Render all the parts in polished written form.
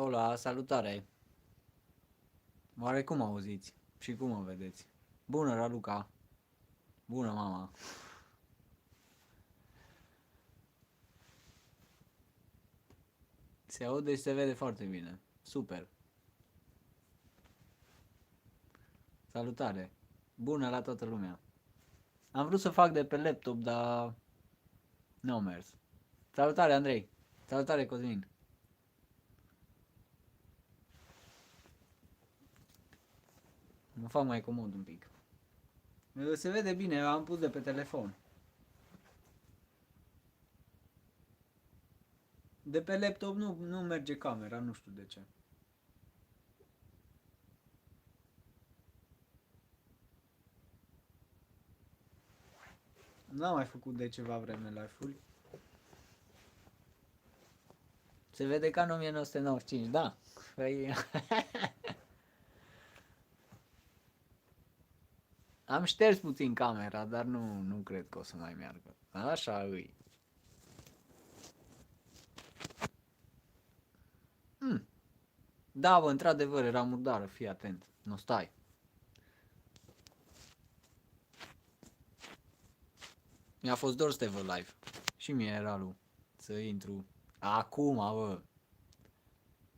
Hola, salutare! Oare cum auziți? Și cum mă vedeți? Bună, Raluca! Bună, mama! Se aude și se vede foarte bine. Super! Salutare! Bună la toată lumea! Am vrut să fac de pe laptop, dar nu a mers. Salutare, Andrei! Salutare, Cosmin! Mă fac mai comod un pic. Se vede bine, am pus de pe telefon. De pe laptop nu merge camera, nu știu de ce. N-am mai făcut de ceva vreme live-uri. Se vede ca în 1995, da. Păi... Am șters puțin camera, dar nu cred că o să mai meargă. Așa îi. Da, bă, într-adevăr, era murdară, fii atent. Nu stai. Mi-a fost dor să te văd live. Și mie era lui să intru. Acum, bă.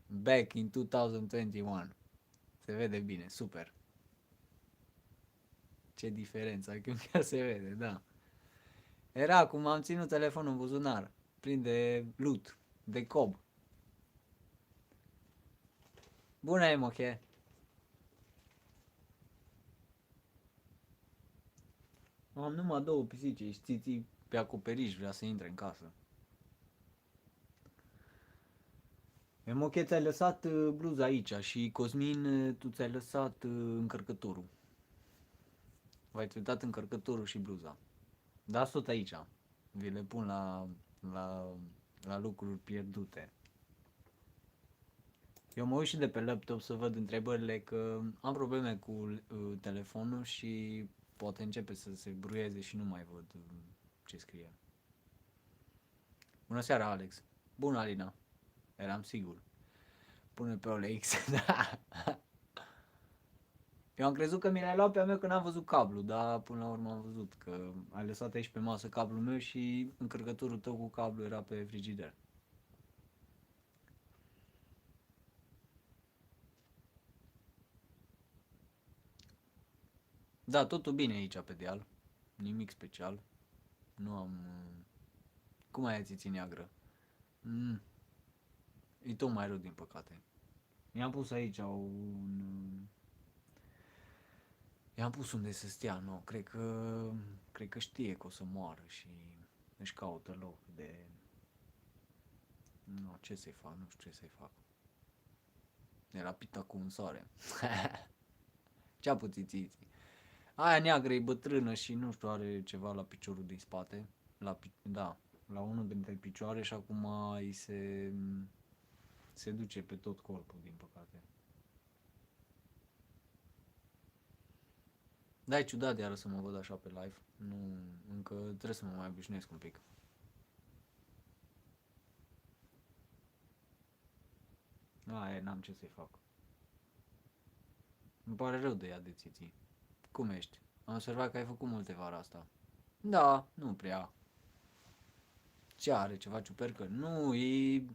Back in 2021. Se vede bine, super. Ce diferență, că chiar se vede, da. Era cum am ținut telefonul în buzunar. Plin de loot, de cob. Bună, Emoche! Am numai două pisici și țiții pe acoperiș, vrea să intre în casă. Emoche, ți-ai lăsat bluza aici și Cosmin, tu ți-ai lăsat încărcătorul. V-ai uitat încărcătorul și bluza. Da, tot aici. Vi le pun la, la lucruri pierdute. Eu mă uit și de pe laptop să văd întrebările, că am probleme cu telefonul și poate începe să se bruieze și nu mai văd ce scrie. Bună seara, Alex. Bună, Alina. Eram sigur. Pune pe OLX, da. Eu am crezut că mi l-ai luat pe a meu când am văzut cablu, dar până la urmă am văzut că ai lăsat aici pe masă cablul meu și încărcătorul tău cu cablu era pe frigider. Da, totul bine aici pe deal. Nimic special. Nu am... Cum ai țiții neagră? Mm. E tot mai rău, din păcate. I-am pus aici un... I-am pus unde să stea, nu? Cred că știe că o să moară și își caută loc de... Nu, ce să-i fac? Nu știu ce să-i fac. Era pita cu un soare. Ce-a puțiții? Aia neagră e bătrână și nu știu, are ceva la piciorul din spate. Da, la unul dintre picioare și acum îi se duce pe tot corpul, din păcate. Da, e ciudat iară să mă văd așa pe live. Nu, încă trebuie să mă mai obișnuiesc un pic. N-am ce să-i fac. Îmi pare rău de ea de țiții. Cum ești? Am observat că ai făcut multe vara asta. Da, nu prea. Ce are? Ceva ciupercă? Nu, îi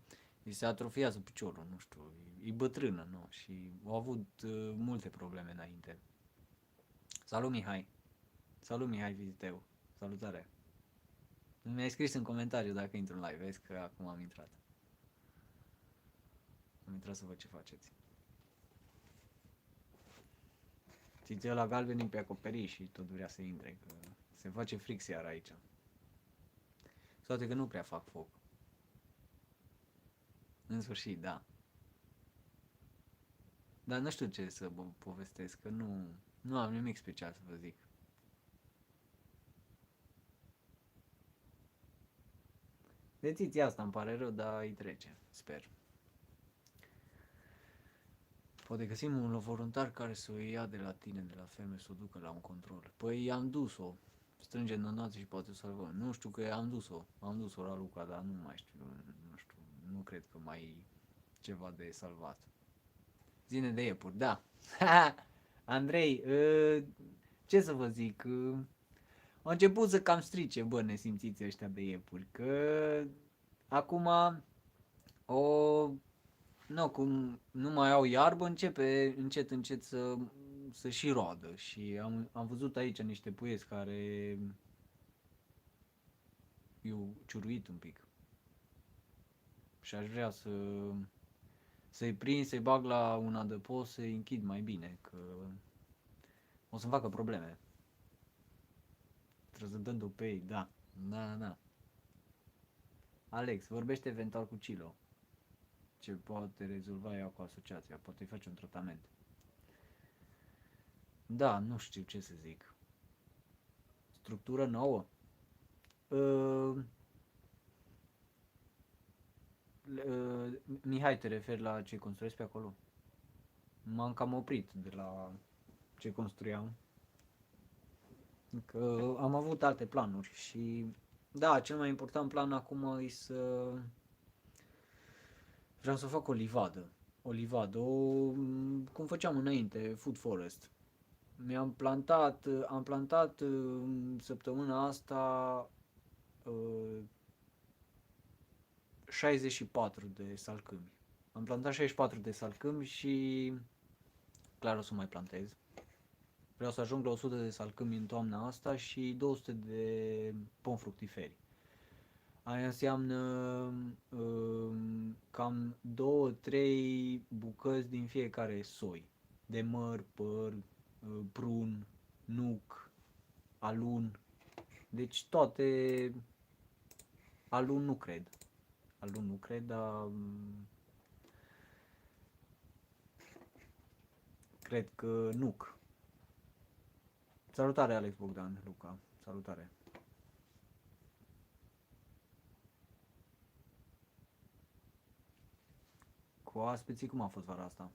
se atrofiază piciorul, nu știu. E bătrână, nu? Și au avut multe probleme înainte. Salut, Mihai! Salut, Mihai Viziteu! Salutare! Mi-ai scris în comentariu dacă intru în live. Vezi că acum am intrat. Am intrat să văd ce faceți. Țițe la galbenii pe acoperiș și tot vrea să intre, că se face fric seara aici. Toate că nu prea fac foc. În sfârșit, da. Dar nu știu ce să vă povestesc, că nu am nimic special să vă zic. Deciția asta îmi pare rău, dar îi trece, sper. Poate găsim un voluntar care să o ia de la tine, de la ferme, să o ducă la un control. Păi am dus-o. Strângem donații și poate o salvăm. Nu știu, că am dus-o la Luca, dar nu mai știu, nu știu, nu cred că mai ceva de salvat. Zine de iepuri, da. Andrei, ce să vă zic, au început să cam strice, bă, nesimțiți ăștia de iepuri, că acum o, nu, cum nu mai au iarbă, începe încet, încet să și roadă și am văzut aici niște puieți care i-au ciuruit un pic și aș vrea să-i prind, să-i bag la un adăpost, să-i închid mai bine, că o să-mi facă probleme. Trăzădându pe ei, da. Da. Alex, vorbește eventual cu Cilo. Ce poate rezolva ea cu asociația. Poate îi face un tratament. Da, nu știu ce să zic. Structură nouă? Mihai, te referi la ce construiesc pe acolo? M-am cam oprit de la ce construiam. Că am avut alte planuri și da, cel mai important plan acum e vreau să fac o livadă. O livadă, cum făceam înainte, food forest. Am plantat săptămâna asta 64 de salcâmi. Am plantat 64 de salcâmi și clar o să mai plantez. Vreau să ajung la 100 de salcâmi în toamna asta și 200 de pom fructiferi. Aia înseamnă cam 2-3 bucăți din fiecare soi. De măr, păr, prun, nuc, alun. Deci toate... Alun nu cred. Alun nu cred, dar... Cred că nuc. Salutare, Alex Bogdan, Luca. Salutare. Cu aspeții cum a fost vara asta?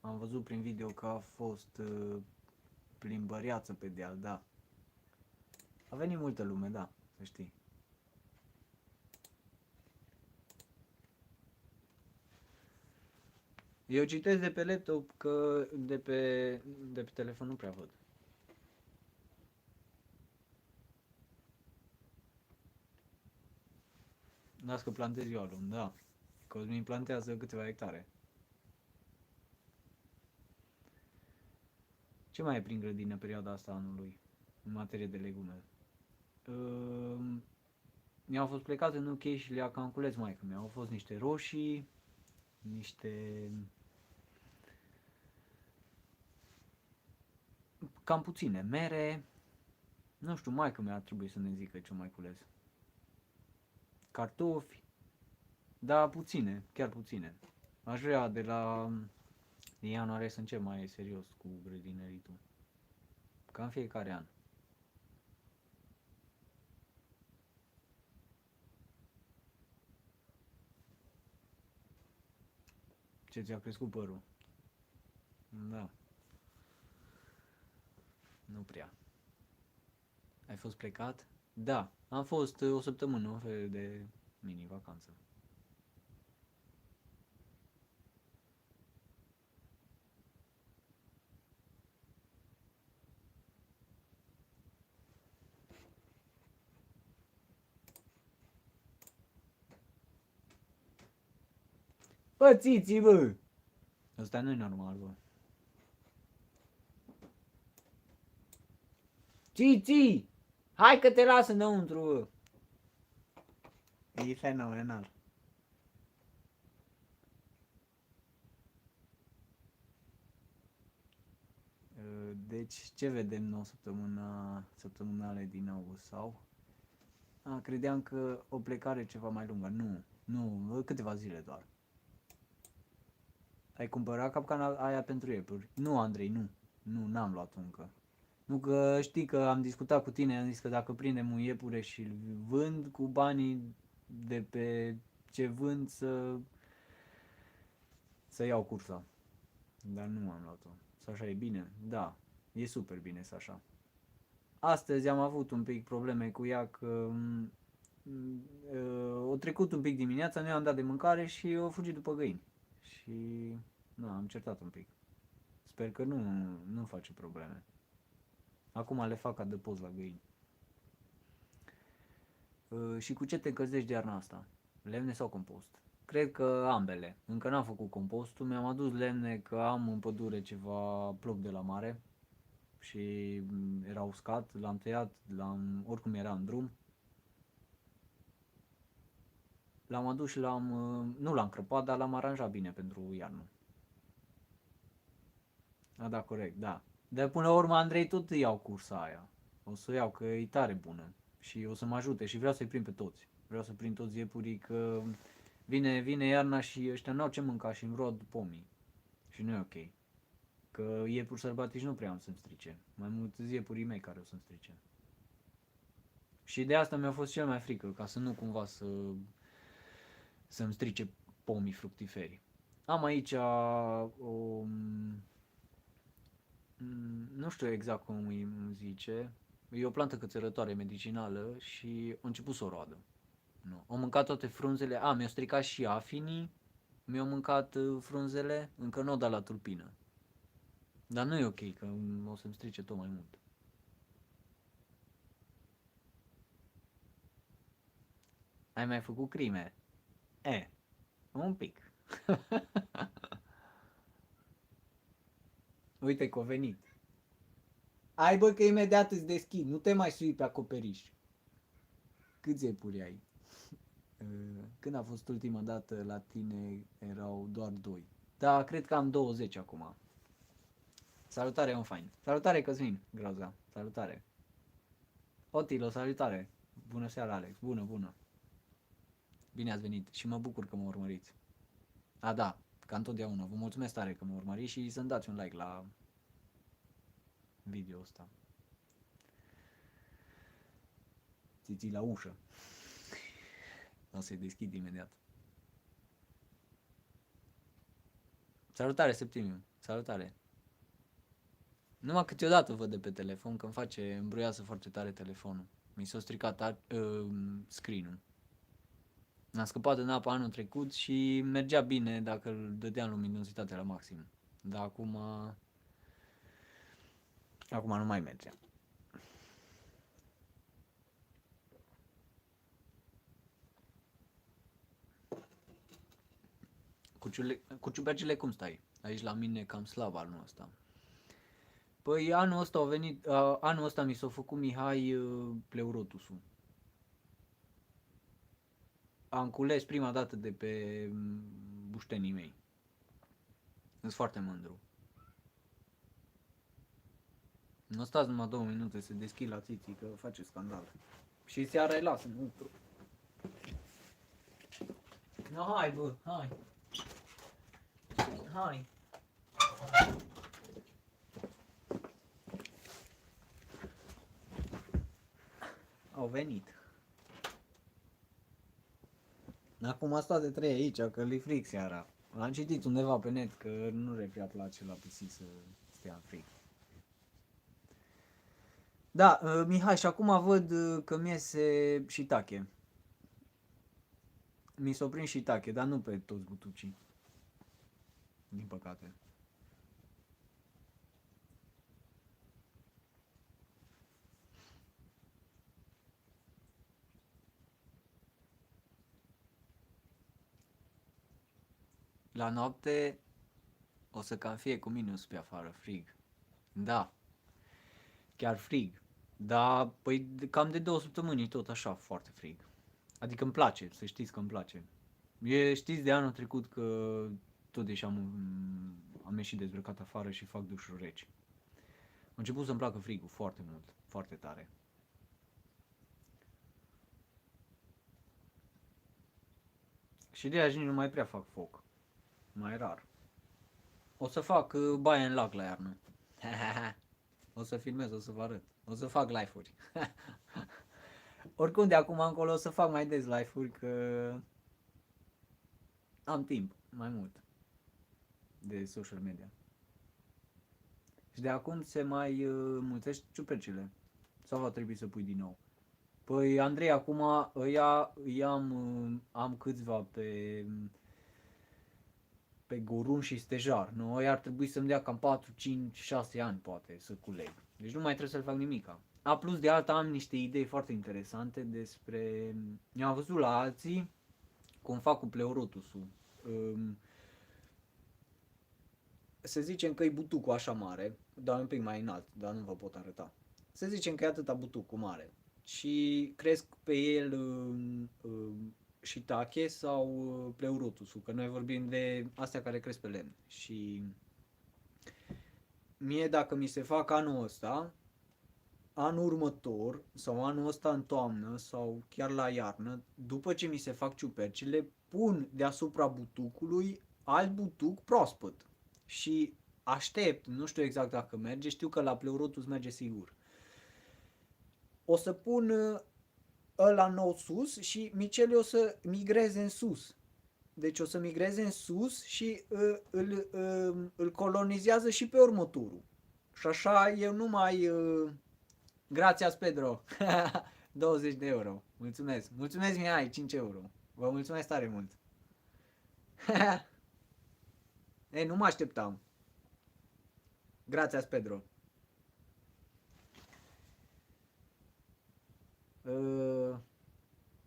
Am văzut prin video că a fost plimbăriață pe deal, da. A venit multă lume, da, să știi. Eu citesc de pe laptop, că de pe telefon nu prea văd. Las că plantez eu alun, da. Cosmin plantează câteva hectare. Ce mai e prin grădină perioada asta anului, în materie de legume? Mi-au fost plecat în UK și le-a cam cules maică mea. Au fost niște roșii, niște... cam puține mere. Nu știu, maică mea trebuie să ne zică ce mai cules. Cartofi. Da, puține, chiar puține. Aș vrea de la ianuarie să încep mai serios cu grădinăritul. Ca în fiecare an. Ce ți-a crescut părul? Da. Nu prea. Ai fost plecat? Da, am fost o săptămână, un fel de mini-vacanță. Bă, țiții, bă! Ăsta nu e normal, bă. Țiții! Hai că te las înăuntru, bă! E fenomenal. Deci, ce vedem nou săptămânale din august sau? Credeam că o plecare ceva mai lungă. Nu, câteva zile doar. Ai cumpărat capcana aia pentru iepuri? Nu, Andrei, nu. Nu, n-am luat încă. Nu că știi că am discutat cu tine, am zis că dacă prindem un iepure și îl vând cu banii de pe ce vând să iau cursa. Dar nu am luat-o. Sasha e bine? Da, e super bine Sasha. Astăzi am avut un pic probleme cu ea că o trecut un pic dimineața, nu i-am dat de mâncare și o fugit după găini. și am certat un pic. Sper că nu face probleme. Acum le fac adăpost la găini. Și cu ce te încălzești de iarna asta? Lemne sau compost? Cred că ambele. Încă n-am făcut compostul, mi-am adus lemne că am în pădure ceva plop de la mare și era uscat, l-am tăiat, oricum era în drum. L-am adus și nu l-am crăpat, dar l-am aranjat bine pentru iarnă. Da, corect, da. Dar până la urmă, Andrei, tot iau cursa aia. O să o iau, că e tare bună. Și o să mă ajute și vreau să-i prind pe toți. Vreau să prind toți iepurii, că vine iarna și ăștia n-au ce mânca și îmi rod pomii. Și nu e ok. Că iepuri sălbatici nu prea am să-mi strice. Mai mult iepurii mei care o să-mi strice. Și de asta mi-a fost cel mai frică, ca să nu cumva să-mi strice pomii fructiferi. Am aici nu știu exact cum îi zice, e o plantă cățărătoare medicinală și a început să o roadă. Nu. Au mâncat toate frunzele, mi-au stricat și afinii, mi-au mâncat frunzele, încă nu o dat la tulpină. Dar nu e ok, că o să-mi strice tot mai mult. Ai mai făcut crime? Un pic. Uite că a venit. Ai bă că imediat îți deschid, nu te mai sui pe acoperiș. Câți iepuri ai? Când a fost ultima dată la tine erau doar 2. Da, cred că am 20 acum. Salutare, un fain. Salutare, Cosmin, Groza. Salutare. Otilo, salutare. Bună seara, Alex. Bună. Bine ați venit și mă bucur că mă urmăriți. Da, ca întotdeauna. Vă mulțumesc tare că mă urmăriți și să-mi dați un like la video ăsta. Ți la ușă. O să-i deschid imediat. Salutare, Septimiu. Salutare. Numai câteodată văd de pe telefon că îmi face îmbruiasă foarte tare telefonul. Mi s-a stricat screen-ul. Am scăpat în apă anul trecut și mergea bine dacă îl dădeam luminositate la maxim. Dar acum nu mai merge. Cu ciupercile cum stai? Aici la mine cam slab anul ăsta. Păi anul ăsta mi s-a făcut Mihai pleurotusul. Am cules prima dată de pe buștenii mei. Sunt foarte mândru. Nu stați numai 2 minute să deschid la țiții, că face scandal. Și seara îi las înăuntru. No, hai bă, hai. Hai. Au venit. Acum asta de 3 aici, că li fric seara. Am citit undeva pe net că nu le prea place la pisici să stea în frig. Da, Mihai, și acum văd că mi iese shiitake. Mi s-o prind shiitake, dar nu pe toți butucii. Din păcate. La noapte o să cam fie cu minus pe afară, frig. Da, chiar frig. Da, păi cam de 2 săptămâni tot așa, foarte frig. Adică îmi place, să știți că îmi place. Știți de anul trecut că tot deși am ieșit dezbrăcat afară și fac dușuri reci. A început să-mi placă frigul foarte mult, foarte tare. Și de aia nici nu mai prea fac foc. Mai rar. O să fac baie în lac la iarnă. O să filmez, o să vă arăt. O să fac live-uri. Oricum de acum încolo o să fac mai des live-uri, că am timp mai mult de social media. Și de acum se mai mulțește ciupercile. Sau va trebui să pui din nou? Păi Andrei, acum am câțiva pe gorun și stejar. Noi ar trebui să-mi dea cam 4, 5, 6 ani poate să culeg. Deci nu mai trebuie să-l fac nimica. A plus de alta am niște idei foarte interesante despre... Mi-am văzut la alții cum fac cu pleurotusul. Să zicem că e butucul așa mare, dar un pic mai înalt, dar nu vă pot arăta. Să zicem că e atâta butucul mare și cresc pe el shiitake sau pleurotusul, că noi vorbim de astea care cresc pe lemn. Și mie dacă mi se fac anul ăsta, anul următor sau anul ăsta în toamnă sau chiar la iarnă, după ce mi se fac ciupercile, pun deasupra butucului alt butuc proaspăt. Și aștept, nu știu exact dacă merge, știu că la pleurotus merge sigur. O să pun ăla nou sus și micelii o să migreze în sus. Deci o să migreze în sus și îl colonizează și pe următorul. Și așa eu nu mai... Grațias, Pedro! 20 de euro. Mulțumesc. Mulțumesc, Mihai, 5 euro. Vă mulțumesc tare mult. Ei, nu mă așteptam. Grațias, Pedro.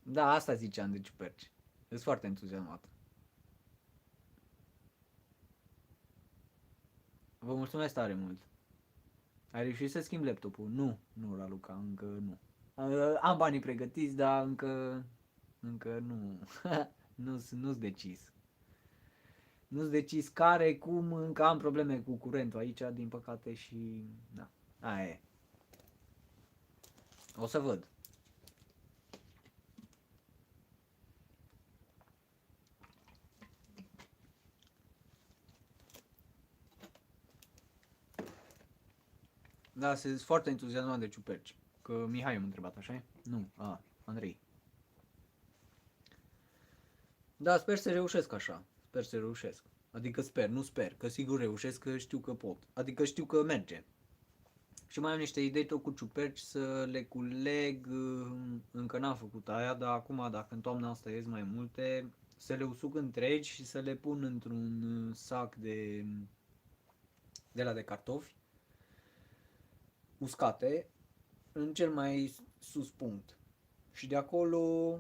Da, asta ziceam de ciuperci. Sunt foarte entuziasmat. Vă mulțumesc tare mult. Ai reușit să schimbi laptopul? Nu, nu, Raluca, încă nu. Am banii pregătiți, dar încă nu. Nu-s decis. Nu-s decis care, cum, încă am probleme cu curentul aici, din păcate, și da, aia e. O să văd. Da, sunt foarte entuziasmat de ciuperci. Că Mihai m-a întrebat, așa? Nu, Andrei. Da, sper să reușesc așa. Sper să reușesc. Adică sper, nu sper, că sigur reușesc, că știu că pot. Adică știu că merge. Și mai am niște idei tot cu ciuperci să le culeg, încă n-am făcut aia, dar acum dacă în toamna asta ies mai multe, să le usuc întregi și să le pun într-un sac de la de cartofi uscate în cel mai sus punct. Și de acolo,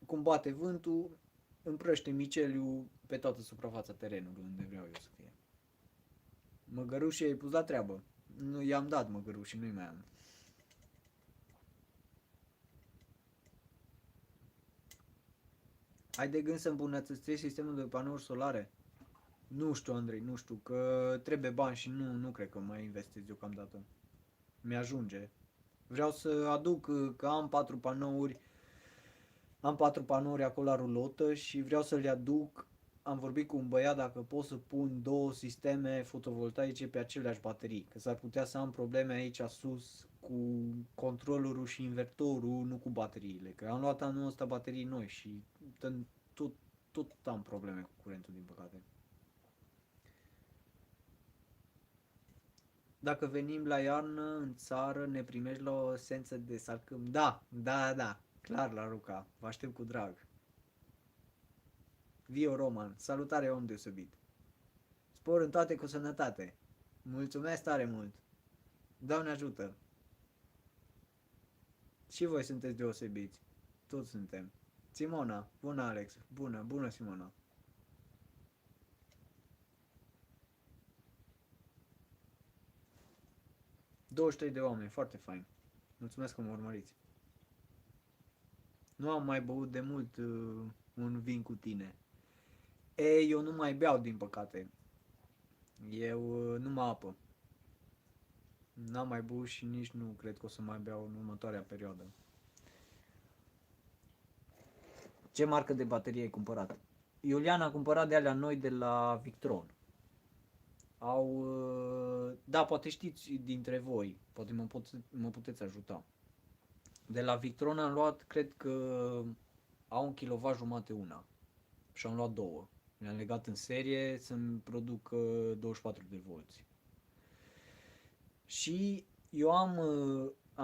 cum bate vântul, împrăște miceliul pe toată suprafața terenului unde vreau eu să fie. Măgărușii ai pus la treabă. Nu i-am dat măgărușii, nu-i mai am. Ai de gând să îmbunătățești sistemul de panouri solare? Nu știu, Andrei, nu știu, că trebuie bani și nu cred că mai investez deocamdată. Mi-ajunge. Vreau să aduc, că am 4 panouri acolo la rulotă și vreau să le aduc. Am vorbit cu un băiat dacă pot să pun 2 sisteme fotovoltaice pe aceleași baterii, că s-ar putea să am probleme aici sus cu controllerul și invertorul, nu cu bateriile, că am luat anul ăsta baterii noi și tot, tot am probleme cu curentul, din păcate. Dacă venim la iarnă în țară, ne primești la o esență de salcâm? Da, clar, la Ruca, vă aștept cu drag. Vio Roman, salutare om deosebit. Spor în toate cu sănătate. Mulțumesc tare mult. Doamne ajută. Și voi sunteți deosebiți. Toți suntem. Simona, bună Alex, bună Simona. 23 de oameni, foarte fain. Mulțumesc că mă urmăriți. Nu am mai băut de mult un vin cu tine. Eu nu mai beau, din păcate. Eu nu mă apă. N-am mai băut și nici nu cred că o să mai beau în următoarea perioadă. Ce marcă de baterie ai cumpărat? Iulian a cumpărat de alea noi de la Victron. Da, poate știți dintre voi, poate mă puteți ajuta. De la Victron am luat, cred că au 1,5 kW una. Și am luat 2. Le-am legat în serie să-mi producă 24 de volți. Și eu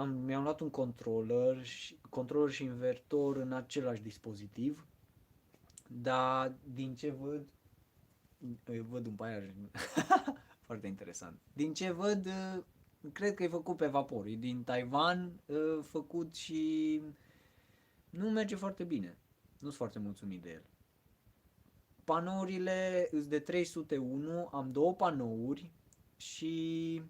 mi-am luat un controller și invertor în același dispozitiv, dar din ce văd văd un paiaj. Foarte interesant. Din ce văd, cred că e făcut pe vapor. E din Taiwan, făcut și nu merge foarte bine. Nu sunt foarte mulțumit de el. Panourile îs de 301, am două panouri și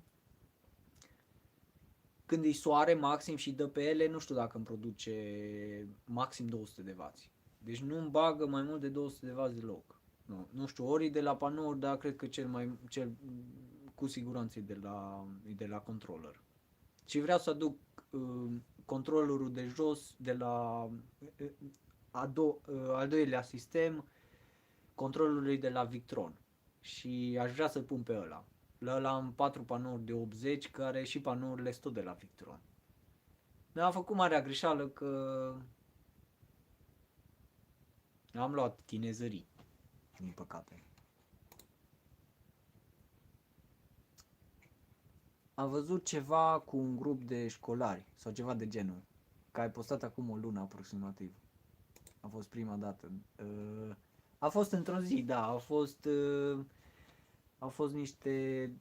când e soare maxim și dă pe ele, nu știu dacă îmi produce maxim 200 de W. Deci nu îmi bagă mai mult de 200 de W deloc. Nu știu, ori de la panouri, dar cred că cel cu siguranță e de la controller. Și vreau să aduc controllerul de jos de la al doilea sistem, controllerul de la Victron. Și aș vrea să pun pe ăla. La ăla am 4 panouri de 80, care și panourile sunt tot de la Victron. Mi-am făcut marea greșeală că am luat chinezării, din păcate. Am văzut ceva cu un grup de școlari sau ceva de genul, că ai postat acum o lună aproximativ. A fost prima dată. A fost într-o zi, da, au fost niște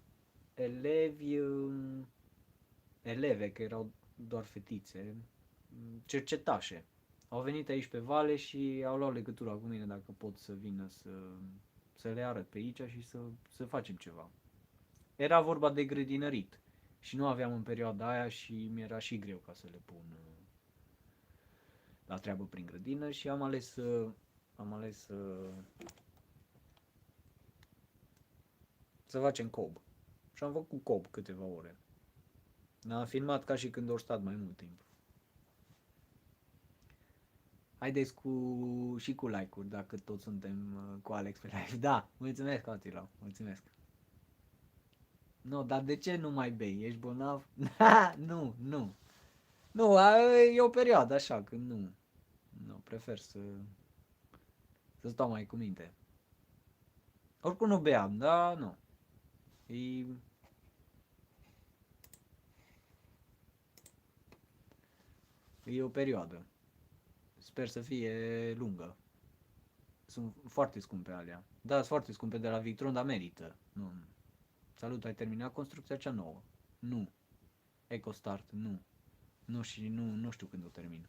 eleve, că erau doar fetițe, cercetașe. Au venit aici pe Vale și au luat legătura cu mine dacă pot să vină să le arăt pe aici și să facem ceva. Era vorba de grădinărit și nu aveam în perioada aia și mi-era și greu ca să le pun la treabă prin grădină și am ales să facem cob. Și am făcut cob câteva ore. Am filmat ca și când au stat mai mult timp. Haideți și cu like-uri, dacă toți suntem cu Alex pe live. Da, mulțumesc, Atila, mulțumesc. Nu, dar de ce nu mai bei? Ești bolnav? Nu. Nu, e o perioadă așa, când nu, prefer să stau mai cu minte. Oricum nu beam, da, nu. E o perioadă. Sper să fie lungă. Sunt foarte scumpe alea. Da, sunt foarte scumpe de la Victron, dar merită. Nu. Salut, ai terminat construcția cea nouă? Nu. EcoStart? Nu. Nu știu când o termin.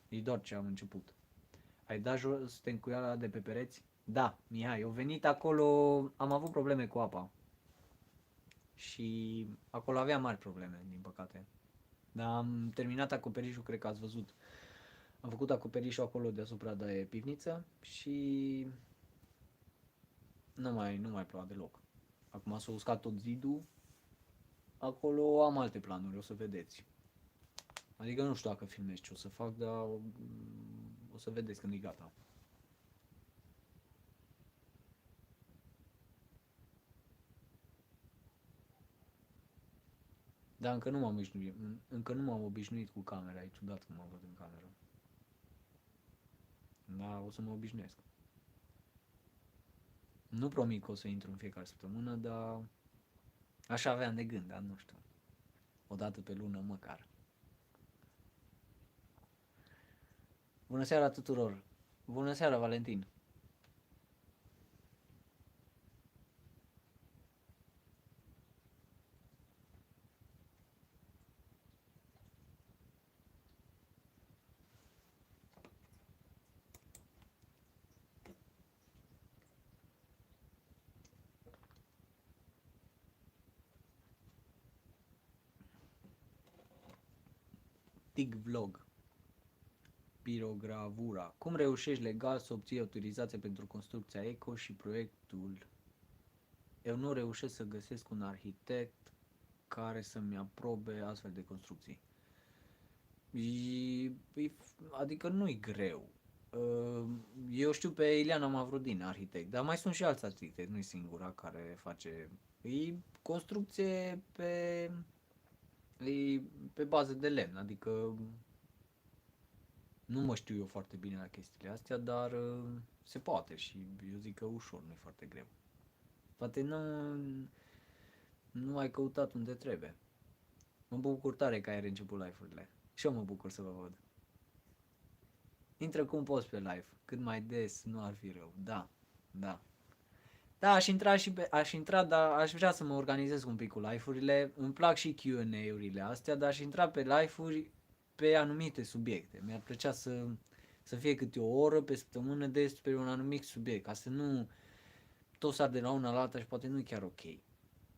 E doar ce am început. Ai dat jos tencuiala de pe pereți? Da, Mihai, eu venit acolo, am avut probleme cu apa. Și acolo aveam mari probleme, din păcate. Dar am terminat acoperișul, cred că ați văzut. Am făcut acoperișul acolo deasupra de pivniță și nu mai ploua deloc. Acum s-a uscat tot zidul. Acolo am alte planuri, o să vedeți. Adică nu știu dacă filmez ce o să fac, dar o să vedeți când e gata. Dar încă nu m-am obișnuit cu camera, e ciudat că mă văd în cameră. Da, o să mă obișnuiesc. Nu promit că o să intru în fiecare săptămână, dar așa aveam de gând, dar nu știu. O dată pe lună măcar. Bună seara tuturor! Bună seara, Valentin! Tig Vlog. Pirogravura. Cum reușești legal să obții autorizație pentru construcția eco și proiectul? Eu nu reușesc să găsesc un arhitect care să-mi aprobe astfel de construcții. Adică nu-i greu. Eu știu pe Ileana Mavrodin, arhitect, dar mai sunt și alți arhitecți, nu-i singura care face. E construcție pe bază de lemn, adică nu mă știu eu foarte bine la chestiile astea, dar se poate și eu zic că ușor, nu e foarte greu. Poate nu ai căutat unde trebuie. Mă bucur tare că ai reînceput live-urile. Și eu mă bucur să vă văd. Intră cum poți pe live, cât mai des, nu ar fi rău. Da. Da, aș intra, dar aș vrea să mă organizez un pic cu live-urile. Îmi plac și Q&A-urile astea, dar aș intra pe live-uri pe anumite subiecte. Mi-ar plăcea să fie câte o oră pe săptămână despre un anumit subiect, ca să nu tot sar de la una la alta și poate nu e chiar ok.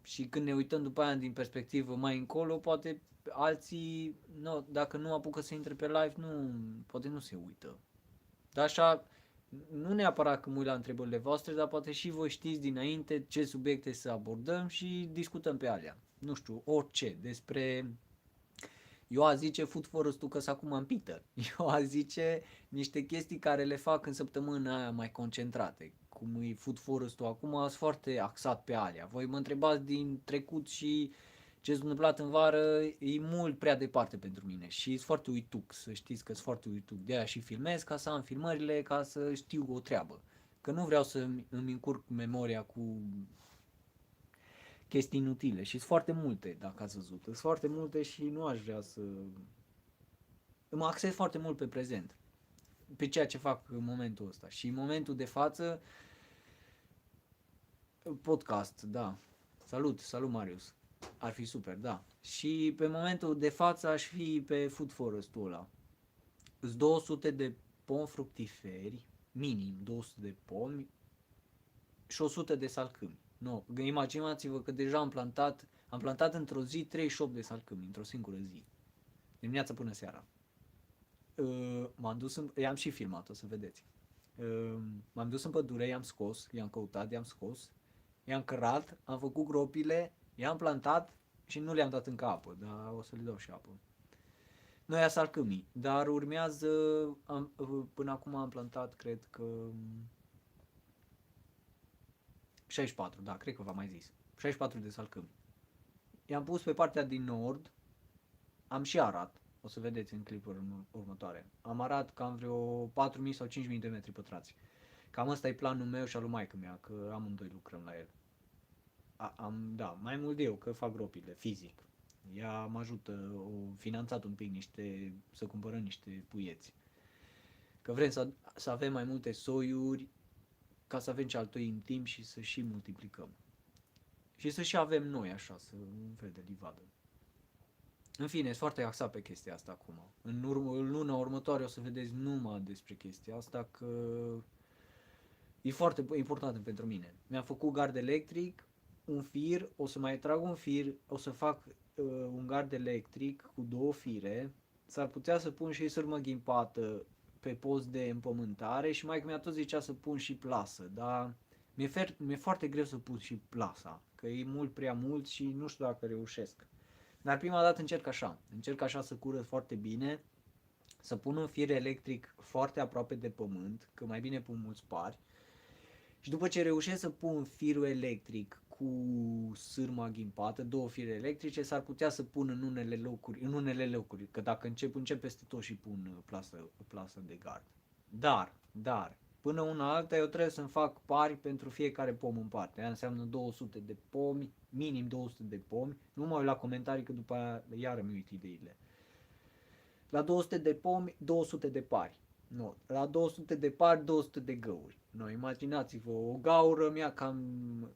Și când ne uităm după aia din perspectivă mai încolo, poate alții, no, dacă nu apucă să intre pe live, poate nu se uită. Dar așa, nu neapărat că mă uit la întrebările voastre, dar poate și voi știți dinainte ce subiecte să abordăm și discutăm pe alea. Nu știu, orice, despre... Eu a zice Food Forest-ul că acum în Peter. Eu a zice niște chestii care le fac în săptămâna aia mai concentrate. Cum e Food Forest-ul acum, sunt foarte axat pe alea. Voi mă întrebați din trecut și ce s-a întâmplat în vară, e mult prea departe pentru mine și sunt foarte uituc, să știți că sunt foarte uituc. De aia și filmez ca să am filmările, ca să știu o treabă. Că nu vreau să îmi încurc memoria cu chestii inutile și sunt foarte multe, dacă ați văzut. Sunt foarte multe și nu aș vrea să... Mă axez foarte mult pe prezent, pe ceea ce fac în momentul ăsta. Și în momentul de față, podcast, da. Salut Marius. Ar fi super, da. Și pe momentul de față aș fi pe Food Forest-ul ăla. Sunt 200 de pomi fructiferi, minim 200 de pomi și 100 de salcâmi. No, imaginați-vă că deja am plantat într-o zi 38 de salcâmi, într-o singură zi. Dimineața până seara. M-am dus i-am și filmat, o să vedeți. M-am dus în pădure, i-am scos, i-am căutat, i-am scos, i-am cărat, am făcut gropile, i-am plantat și nu le-am dat încă apă, dar o să le dau și apă. Noi a salcâmii, dar urmează, până acum am plantat, cred că 64, da, cred că v-am mai zis. 64 de salcâmi. I-am pus pe partea din nord, am și arat, o să vedeți în clipul următoare. Am arat cam vreo 4000 sau 5000 de metri pătrați. Cam ăsta e planul meu și al lui maică mea, că amândoi lucrăm la el. Da, mai mult de eu, că fac gropile, fizic. Ea mă ajută, o finanțat un pic să cumpărăm niște puieți. Că vrem să avem mai multe soiuri, ca să avem ce altoi în timp și să și multiplicăm. Și să și avem noi așa, un fel de livadă. În fine, sunt foarte axat pe chestia asta acum. În luna următoare o să vedeți numai despre chestia asta, că e foarte importantă pentru mine. Mi-am făcut gard electric, un fir, o să mai trag un fir, o să fac un gard electric cu 2 fire, s-ar putea să pun și sârmă ghimpată pe post de împământare și mai mi-a tot zicea să pun și plasă, dar mi-e foarte greu să pun și plasa, că e mult prea mult și nu știu dacă reușesc. Dar prima dată încerc așa să curăț foarte bine, să pun un fir electric foarte aproape de pământ, că mai bine pun mulți pari. Și după ce reușesc să pun firul electric cu sârma ghimpată, 2 fire electrice, s-ar putea să pun în unele locuri, că dacă încep peste tot și pun plasă de gard. Dar, până una alta eu trebuie să-mi fac pari pentru fiecare pom în parte. Aia înseamnă 200 de pomi, minim 200 de pomi. Nu mă uit la comentarii că după aia iară mi uit ideile. La 200 de pomi, 200 de pari. Nu, la 200 de pari, 200 de găuri. No, imaginați-vă, o gaură mi-a cam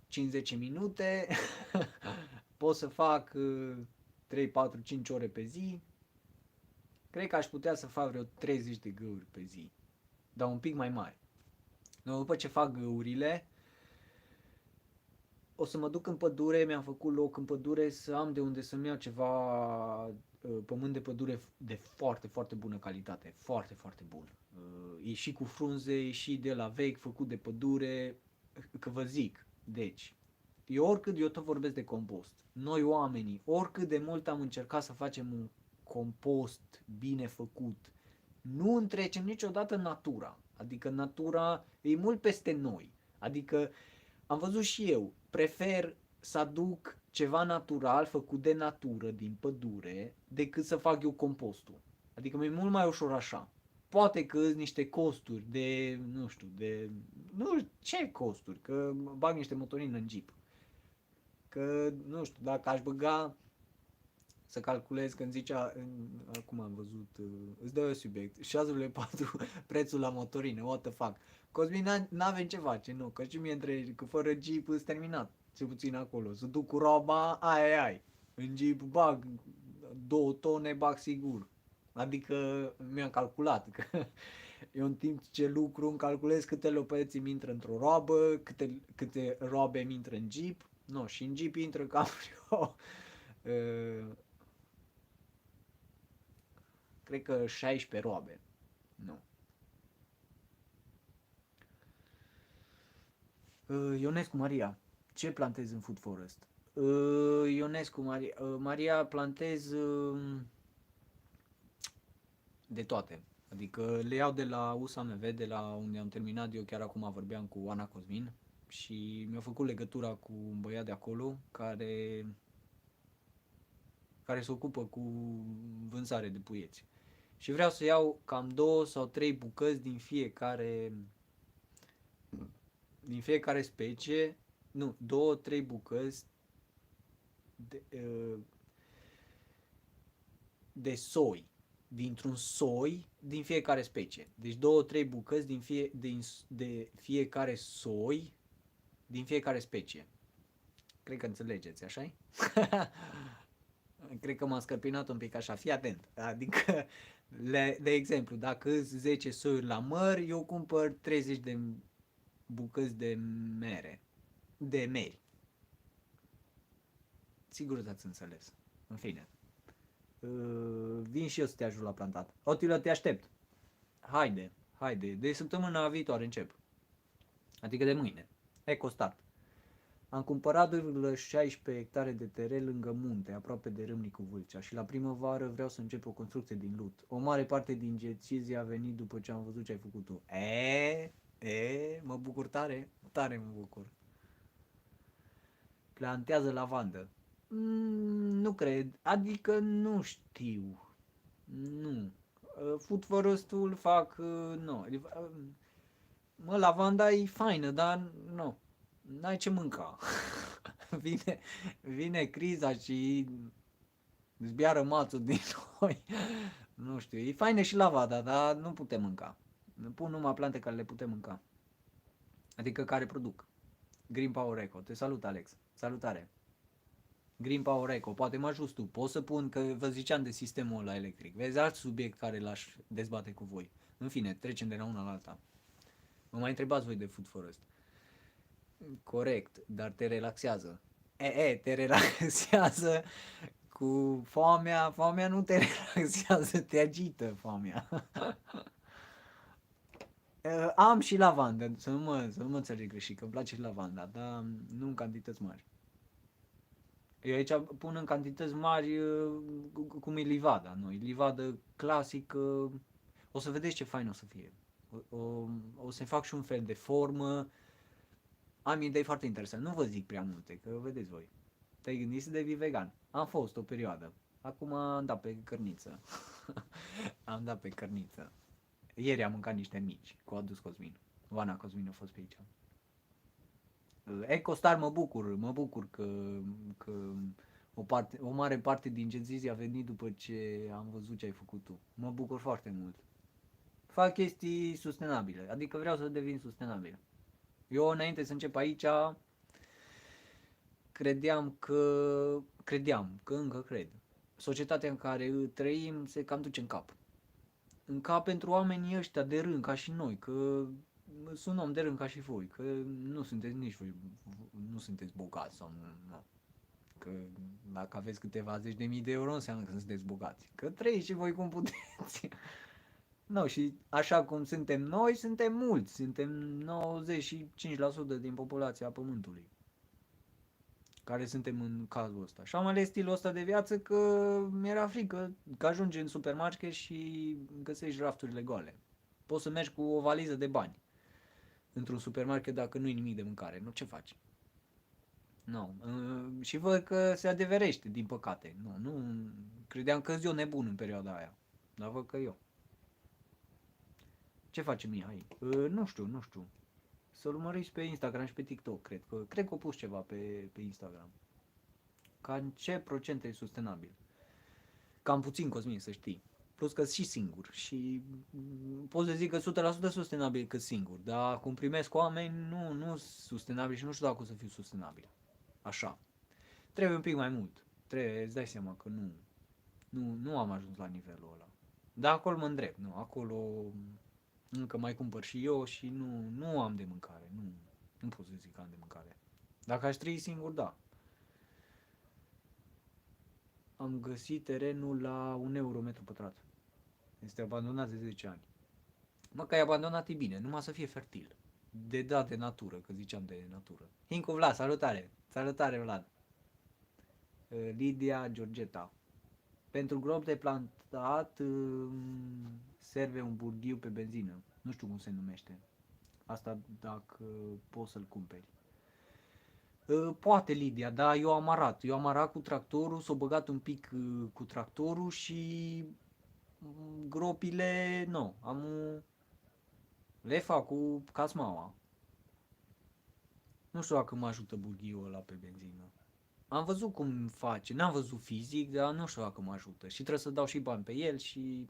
50 minute, pot să fac 3, 4, 5 ore pe zi. Cred că aș putea să fac vreo 30 de găuri pe zi, dar un pic mai mari. No, după ce fac găurile, o să mă duc în pădure, mi-am făcut loc în pădure să am de unde să-mi iau ceva pământ de pădure de foarte, foarte bună calitate, foarte, foarte bun. E și cu frunze, e și de la vechi, făcut de pădure, că vă zic, deci, eu tot vorbesc de compost. Noi oamenii, oricât de mult am încercat să facem un compost bine făcut, nu întrecem niciodată natura. Adică natura e mult peste noi. Adică am văzut și eu, prefer să aduc ceva natural, făcut de natură, din pădure, decât să fac eu compostul. Adică mi-e mult mai ușor așa. Poate că sunt niște costuri nu știu, ce costuri, că bag niște motorină în Jeep. Că, nu știu, dacă aș băga să calculez când zicea, acum am văzut, îți dau eu subiect, 6,4 prețul la motorină, what the fuck. Cosmin, n-avem ce face, nu, că și mie între, că fără Jeep îți terminat, cel puțin acolo, să duc cu roba, ai, în Jeep bag 2 tone, bag sigur. Adică mi-am calculat că eu în timp ce lucru îmi calculez câte lopăți îmi intră într-o roabă, câte roabe îmi intră în Jeep, nu, și în Jeep intră cam cred că 16 roabe. Nu. Ionescu Maria, ce plantezi în Food Forest? Ionescu Maria, Maria plantez de toate. Adică le iau de la USAMV, de la unde am terminat, eu chiar acum vorbeam cu Ana Cosmin și mi-a făcut legătura cu un băiat de acolo care se ocupă cu vânzare de puieți. Și vreau să iau cam 2 sau 3 bucăți din fiecare specie, nu, 2-3 bucăți de soi, dintr-un soi din fiecare specie. Deci 2-3 bucăți de fiecare soi din fiecare specie. Cred că înțelegeți, așa-i? Cred că m-am scărpinat un pic așa, fii atent. Adică, de exemplu, dacă îți 10 soiuri la măr, eu cumpăr 30 de bucăți de meri. Sigur ați înțeles. În fine. Vin și eu să te ajut la plantat. Otilo, te aștept. Haide. De săptămâna viitoare încep. Adică de mâine. EcoStart. Am cumpărat 2,16 hectare de teren lângă munte, aproape de Râmnicu Vâlcea și la primăvară vreau să încep o construcție din lut. O mare parte din decizie a venit după ce am văzut ce ai făcut tu. Mă bucur tare mă bucur. Plantează lavandă. Nu cred, adică nu știu. Nu. Food Forest-ul fac, nu. Mă, lavanda e faină, dar nu. N-ai ce mânca. vine criza și zbiară mațul din noi. Nu știu, e faină și lavanda, dar nu putem mânca. Pun numai plante care le putem mânca. Adică care produc. Green Power Eco. Te salut, Alex. Salutare. Green Power Eco. Poate mă ajut tu. Pot să pun, că vă ziceam de sistemul ăla electric. Vezi alt subiect care l-aș dezbate cu voi. În fine, trecem de la una la alta. Mă mai întrebați voi de Food Forest. Corect, dar te relaxează. Te relaxează cu foamea. Foamea nu te relaxează, te agită foamea. Am și lavandă, să nu mă înțeleg greșit, că îmi place și lavanda, dar nu în cantități mari. Eu aici pun în cantități mari cum e livada, nu? E livadă clasică, o să vedeți ce fain o să fie. O să-i fac și un fel de formă. Am idei foarte interesante, nu vă zic prea multe, că vedeți voi. Te-ai gândit să devii vegan? Am fost o perioadă. Acum am dat pe cărniță. Am dat pe cărniță. Ieri am mâncat niște mici, cu adus Cosmin. Oana Cosmin a fost pe aici. EcoStar mă bucur că o mare parte din decizie a venit după ce am văzut ce ai făcut tu. Mă bucur foarte mult. Fac chestii sustenabile, adică vreau să devin sustenabil. Eu înainte să încep aici credeam că încă cred. Societatea în care trăim se cam duce în cap. În cap pentru oamenii ăștia de rând ca și noi, că sunt om de rând ca și voi, că nu sunteți nici voi, nu sunteți bogați sau nu. Că dacă aveți câteva zeci de mii de euro înseamnă că sunteți bogați. Că trăiți și voi cum puteți. No, și așa cum suntem noi, suntem mulți, suntem 95% din populația Pământului care suntem în cazul ăsta. Și am ales stilul ăsta de viață că mi-era frică că ajungi în supermarket și găsești rafturile goale. Poți să mergi cu o valiză de bani într-un supermarket dacă nu-i nimic de mâncare. Nu, ce faci? Nu. Și văd că se adeverește, din păcate. Nu, credeam că eu nebun în perioada aia. Dar văd că eu. Ce face Mihai? Nu știu. Să-l urmăriți pe Instagram și pe TikTok, cred că o pus ceva pe Instagram. Ca în ce procent e sustenabil. cam puțin, Cosmin, să știi. Plus că și singur și pot să zic că 100% sustenabil că singur, dar cum primesc oameni, nu sustenabil și nu știu dacă o să fiu sustenabil. Așa. Trebuie un pic mai mult. Trebuie, îți dai seama că nu am ajuns la nivelul ăla. Dar acolo mă îndrept, nu, acolo încă mai cumpăr și eu și nu am de mâncare, nu pot să zic că am de mâncare. Dacă aș trăi singur, da. Am găsit terenul la 1 euro metru pătrat. Este abandonat de 10 ani. Mă, că e abandonat e bine, numai să fie fertil. De dat de natură, că ziceam de natură. Hincu Vlad, salutare! Salutare, Vlad! Lidia Georgeta. Pentru grob de plantat serve un burghiu pe benzină. Nu știu cum se numește. Asta dacă poți să-l cumperi. Poate, Lidia, dar eu am arat. Eu am arat cu tractorul, s-o băgat un pic cu tractorul și gropile, nu, le fac cu casmaua. Nu știu dacă mă ajută burghiul ăla pe benzină. Am văzut cum face, n-am văzut fizic, dar nu știu dacă mă ajută. Și trebuie să dau și bani pe el și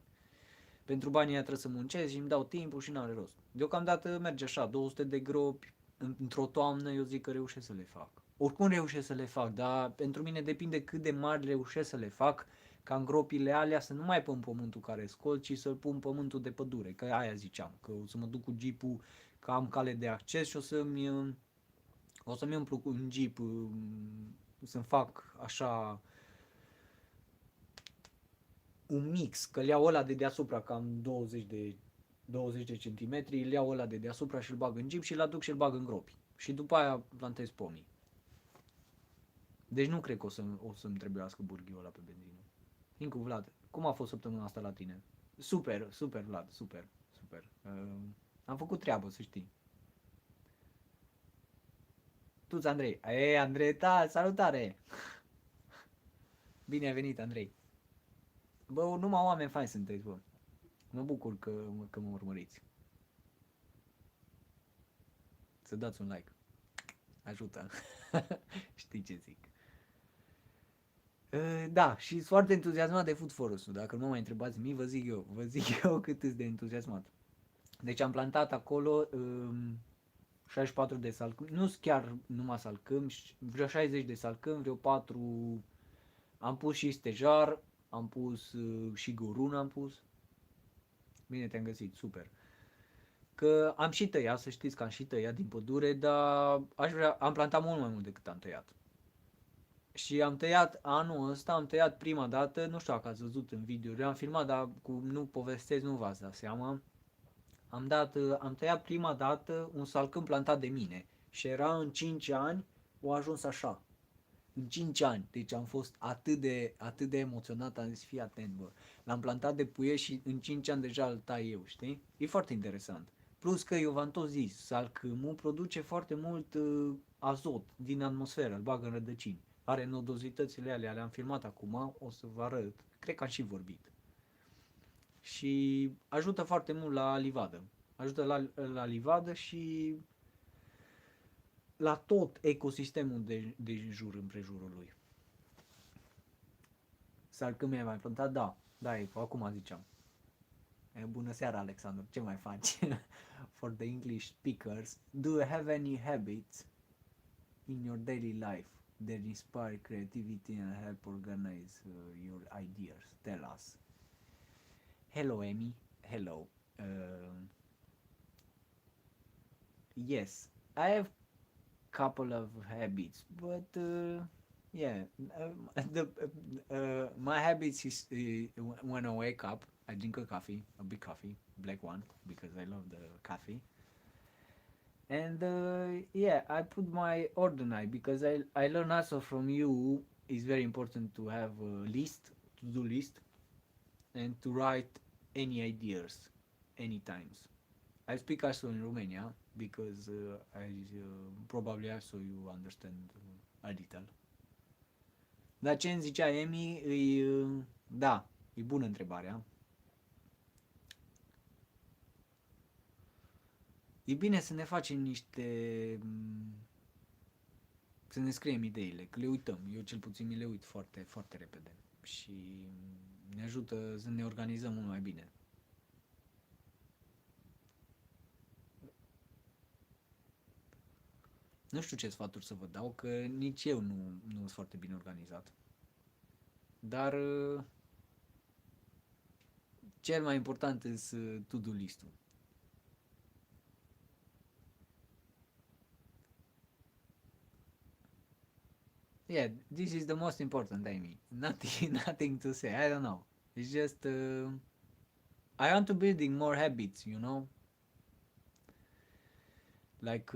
pentru banii aia trebuie să muncesc și îmi dau timpul și n-are rost. Deocamdată merge așa, 200 de gropi într-o toamnă, eu zic că reușesc să le fac. Oricum reușesc să le fac, dar pentru mine depinde cât de mari reușesc să le fac, ca în gropile alea să nu mai pun pământul care scol, ci să-l pun pământul de pădure, că aia ziceam, că o să mă duc cu jeepul, că am cale de acces și o să-mi umplu cu un jeep, să-mi fac așa un mix, că îl iau ăla de deasupra, cam 20 de centimetri, îl iau ăla de deasupra și îl bag în jeep și îl aduc și îl bag în gropi. Și după aia plantez pomii. Deci nu cred că o să-mi trebuiască burghiul ăla pe benzină. Incu, Vlad, cum a fost săptămâna asta la tine? Super, super, Vlad, super, super. Am făcut treabă, să știi. Tu, Andrei. Andrei, da, salutare! Bine ai venit, Andrei. Bă, numai oameni faini sunteți, bă. Mă bucur că mă urmăriți. Să dați un like. Ajută. Știi ce zic. Da, și sunt foarte entuziasmat de Food Forest-ul. Dacă nu mă mai întrebați mie, vă zic eu. Vă zic eu cât sunt de entuziasmat. Deci am plantat acolo 64 de salcâmi. Nu sunt chiar numai salcâmi, vreo 60 de salcâmi, vreo 4. Am pus și stejar, am pus și gorun am pus. Bine te-am găsit, super. Că am și tăiat, să știți că am și tăiat din pădure, dar am plantat mult mai mult decât am tăiat. Și am tăiat anul ăsta, am tăiat prima dată, nu știu dacă ați văzut în video, eu am filmat, dar cum nu povestesc, nu v-ați dat seama. Am tăiat prima dată un salcâm plantat de mine și era în 5 ani, o ajuns așa. În 5 ani, deci am fost atât de emoționat, am zis, fii atent, bă. L-am plantat de puie și în 5 ani deja îl tai eu, știi? E foarte interesant. Plus că eu v-am tot zis, salcâmul produce foarte mult azot din atmosferă, îl bagă în rădăcini. Are nodozitățile alea, le-am filmat acum, o să vă arăt. Cred că am și vorbit. Și ajută foarte mult la livadă. Ajută la livadă și la tot ecosistemul de jur împrejurul lui. Salcâmii ai mai plantat? Da. Da, acum ziceam. Bună seara, Alexandru. Ce mai faci? For the English speakers, do you have any habits in your daily life that inspire creativity and help organize your ideas? Tell us. Hello, Amy. Hello. Yes, I have couple of habits, but yeah, my habits is when I wake up, I drink a coffee, a big coffee, black one, because I love the coffee. And yeah, I put my ordinary because I learn also from you. It's very important to have a list, to do list, and to write any ideas, any times. I speak also in Romania because I probably also you understand a little. Dar ce îmi zicea Emi, da, e bună întrebarea. E bine să ne facem să ne scriem ideile, că le uităm. Eu cel puțin mi le uit foarte, foarte repede. și ne ajută să ne organizăm mult mai bine. Nu știu ce sfaturi să vă dau, că nici eu nu sunt foarte bine organizat. Dar cel mai important este to-do list-ul. Yeah, this is the most important, Amy. Nothing to say. I don't know. It's just I want to building more habits, you know, like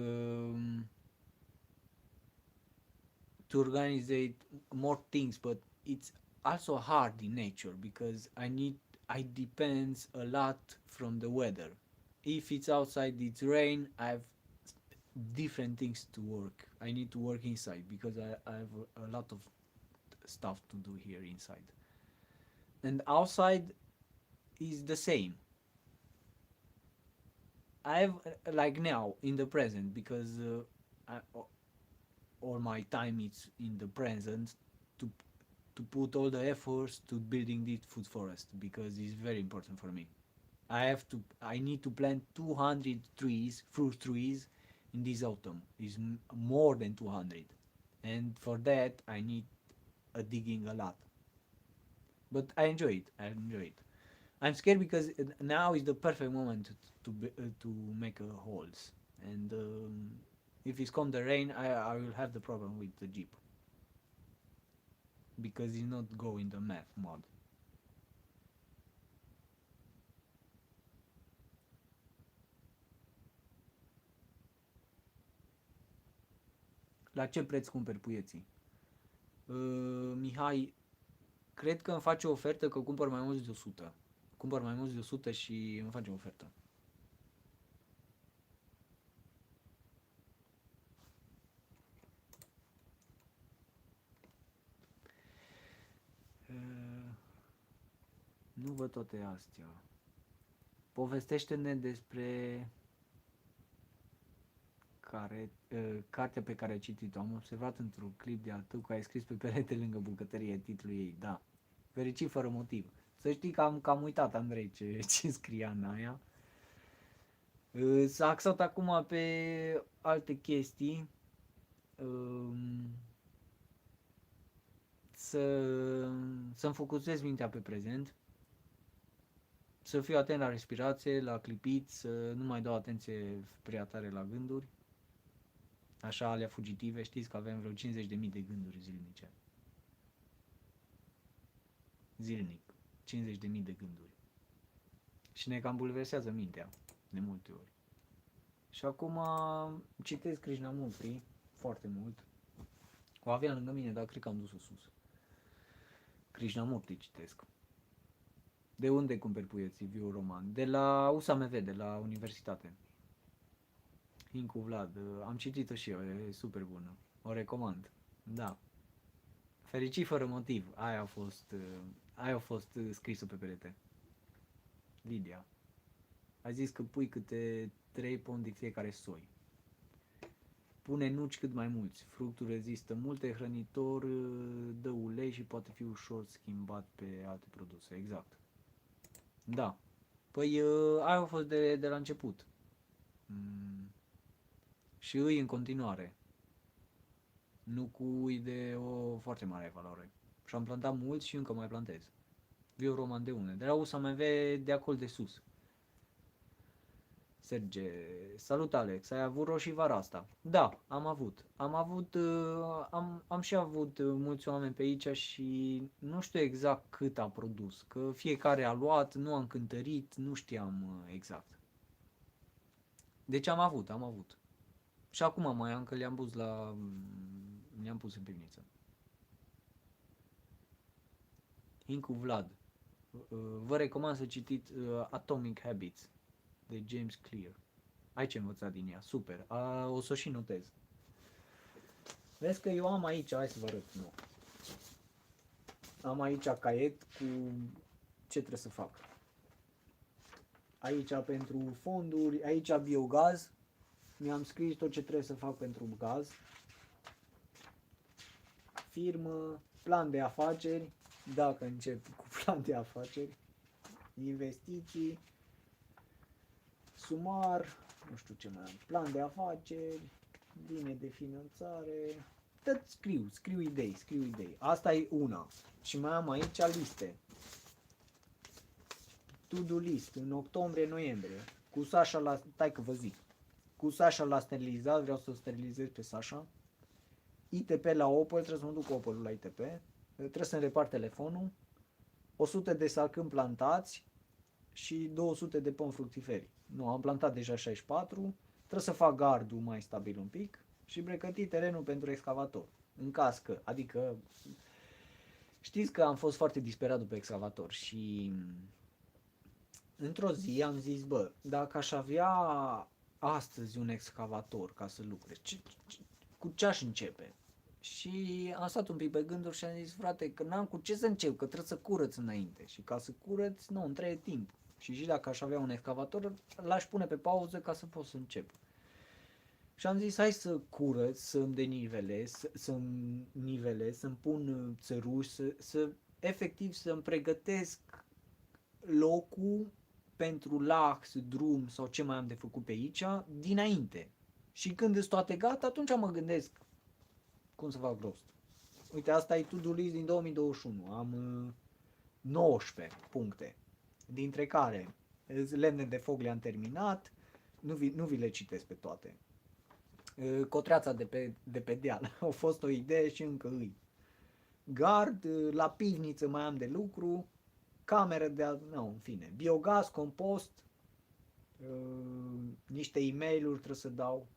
to organize more things, but it's also hard in nature because I depends a lot from the weather. If it's outside, it's rain. I have different things to work. I need to work inside because I have a lot of stuff to do here inside. And outside is the same. I have like now in the present because all my time is in the present to to put all the efforts to building this food forest because it's very important for me. I need to plant 200 trees, fruit trees in this autumn. It's more than 200. And for that I need digging a lot. But I enjoy it. I enjoy it. I'm scared because now is the perfect moment to make holes. And if it's come the rain, I will have the problem with the Jeep because it's not going the math mod. La ce preț cumperi puieții? Mihai, cred că îmi face o ofertă că cumpăr mai mulți de 100. Cumpăr mai mulți de 100 și îmi face o ofertă. Nu văd toate astea. Povestește-ne despre cartea pe care ai citit-o. Am observat într-un clip de al tău că ai scris pe perete lângă bucătărie titlul ei. Da. Fericit fără motiv. Să știi că am uitat, Andrei, ce scria în aia. S-a axat acum pe alte chestii. Să-mi focusez mintea pe prezent. Să fiu atent la respirație, la clipit, să nu mai dau atenție prea tare la gânduri. Așa, alea fugitive, știți că avem vreo 50.000 de gânduri zilnice. Zilnic. 50.000 de gânduri. Și ne cam bulversează mintea, de multe ori. Și acum citesc Krishnamurti foarte mult. O aveam lângă mine, dar cred că am dus-o sus. Krishnamurti citesc. De unde cumperi puieții, viu roman? De la USAMV, de la universitate. Incu Vlad, am citit-o și eu, e super bună. O recomand. Da. Fericit fără motiv. Aia a fost scrisă pe perete. Lidia. A zis că pui câte 3 pom de fiecare soi. Pune nuci cât mai mulți. Fructul rezistă multe, hrănitor, dă ulei și poate fi ușor schimbat pe alte produse. Exact. Da. Păi aia a fost de la început. Și îi în continuare. Nu cu de o foarte mare valoare. Și am plantat mulți și încă mai plantez. Viu roman de unde? De la USAMV de acolo de sus. Serge, salut Alex, ai avut roșii vara asta? Da, am avut. Am și avut mulți oameni pe aici și nu știu exact cât a produs. Că fiecare a luat, nu am cântărit, nu știam exact. Deci am avut. Și acum mai am că le-am pus în pivniță. Incu Vlad. Vă recomand să citiți Atomic Habits de James Clear. Ai ce învăța din ea, super. O să și notez. Vezi că eu am aici, hai să vă arăt. Nu. Am aici caiet cu ce trebuie să fac. Aici pentru fonduri, aici biogaz. Mi-am scris tot ce trebuie să fac pentru gaz. Firmă, plan de afaceri, Dacă încep cu plan de afaceri, investiții, sumar, nu știu ce mai am, plan de afaceri, linie de finanțare, tot scriu idei. Asta e una. Și mai am aici liste. To-do list în octombrie-noiembrie. Cu Sasha la... Stai că vă zic. Cu Sasha la sterilizat, vreau să sterilizez pe Sasha. ITP la Opel, trebuie să mă duc cu Opel la ITP. Trebuie să-mi repar telefonul. 100 de salcâmi plantați și 200 de pomi fructiferi. Nu, am plantat deja 64. Trebuie să fac gardul mai stabil un pic și pregăti terenul pentru excavator. În caz că, adică știți că am fost foarte disperat după excavator și într-o zi am zis, bă, dacă aș avea astăzi un excavator ca să lucrez, cu ce aș începe? Și am stat un pic pe gânduri și am zis, frate, că n-am cu ce să încep, că trebuie să curăț înainte. Și ca să curăț, nu, îmi trebuie timp. Și dacă aș avea un excavator, l-aș pune pe pauză ca să pot să încep. Și am zis, hai să curăț, să-mi denivelez, să-mi nivelez, să-mi pun țăruși, efectiv să-mi pregătesc locul pentru lax, drum sau ce mai am de făcut pe aici, dinainte. Și când sunt toate gata, atunci mă gândesc cum să fac rost. Uite, asta e to-do list din 2021. Am 19 puncte, dintre care lemne de foc le-am terminat, nu vi le citesc pe toate. Cotreața de pe deal a fost o idee și încă îi. Gard, la pivniță mai am de lucru, cameră în fine, biogaz, compost, niște e-mail-uri trebuie să dau.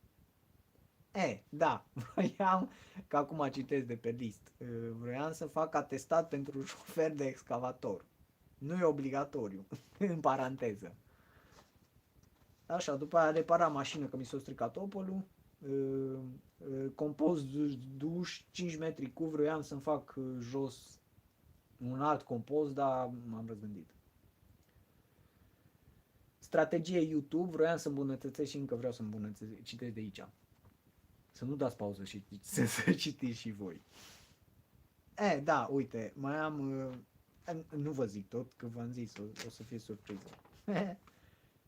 Da, vroiam, că acum citesc de pe list, vroiam să fac atestat pentru șofer de excavator. Nu e obligatoriu, în paranteză. Așa, după aia repara mașină că mi s-a stricat Opel-ul, compost duș, 5 metri cub, vroiam să-mi fac jos un alt compost, dar m-am răzgândit. Strategie YouTube, vroiam să îmbunătățesc și încă vreau să îmbunătățesc, citesc de aici. Să nu dați pauză și să citiți și voi. Da, uite, mai am, nu vă zic tot, că v-am zis, o să fie surpriză.